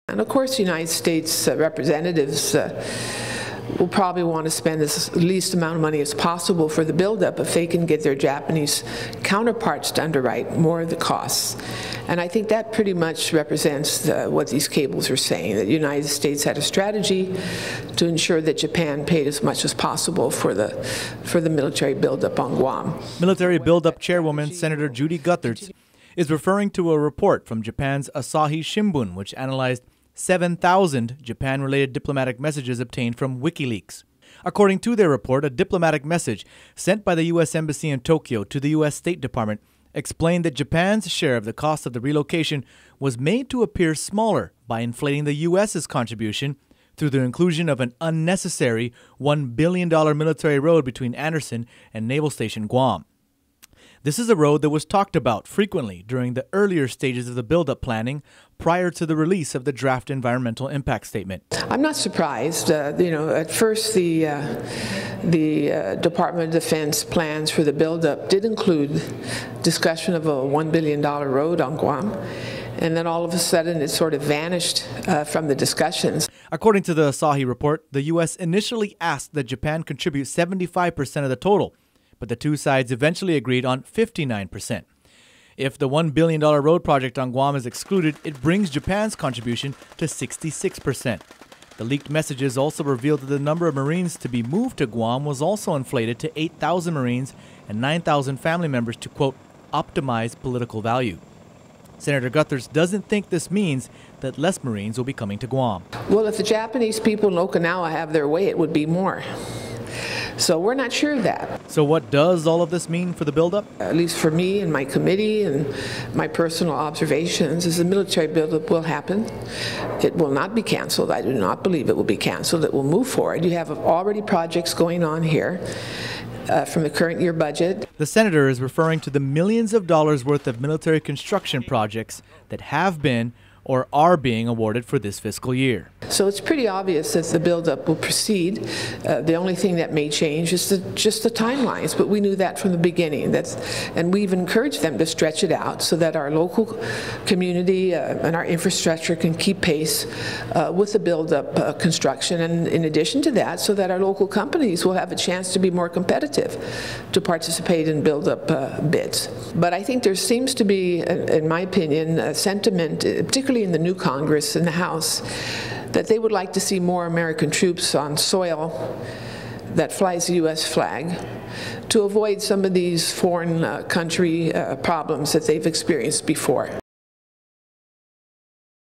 And of course, the United States representatives will probably want to spend the least amount of money as possible for the buildup if they can get their Japanese counterparts to underwrite more of the costs. And I think that pretty much represents what these cables are saying, that the United States had a strategy to ensure that Japan paid as much as possible for the military buildup on Guam. Military buildup chairwoman Senator Judy Gutherts is referring to a report from Japan's Asahi Shimbun, which analyzed 7,000 Japan-related diplomatic messages obtained from WikiLeaks. According to their report, a diplomatic message sent by the U.S. Embassy in Tokyo to the U.S. State Department explained that Japan's share of the cost of the relocation was made to appear smaller by inflating the U.S.'s contribution through the inclusion of an unnecessary $1 billion military road between Andersen and Naval Station Guam. This is a road that was talked about frequently during the earlier stages of the buildup planning prior to the release of the draft environmental impact statement. I'm not surprised. At first the Department of Defense plans for the buildup did include discussion of a $1 billion road on Guam. And then all of a sudden it sort of vanished from the discussions. According to the Asahi report, the U.S. initially asked that Japan contribute 75% of the total, but the two sides eventually agreed on 59%. If the $1 billion road project on Guam is excluded, it brings Japan's contribution to 66%. The leaked messages also revealed that the number of Marines to be moved to Guam was also inflated to 8,000 Marines and 9,000 family members to, quote, optimize political value. Senator Gutherts doesn't think this means that less Marines will be coming to Guam. Well, if the Japanese people in Okinawa have their way, it would be more. So we're not sure of that. So what does all of this mean for the buildup? At least for me and my committee and my personal observations is the military buildup will happen. It will not be canceled. I do not believe it will be canceled. It will move forward. You have already projects going on here from the current year budget. The senator is referring to the millions of dollars worth of military construction projects that have been or are being awarded for this fiscal year. So it's pretty obvious that the buildup will proceed. The only thing that may change is just the timelines, but we knew that from the beginning. And we've encouraged them to stretch it out so that our local community and our infrastructure can keep pace with the buildup construction. And in addition to that, so that our local companies will have a chance to be more competitive to participate in buildup bids. But I think there seems to be, in my opinion, a sentiment, particularly in the new Congress and the House, that they would like to see more American troops on soil that flies the U.S. flag to avoid some of these foreign country problems that they've experienced before.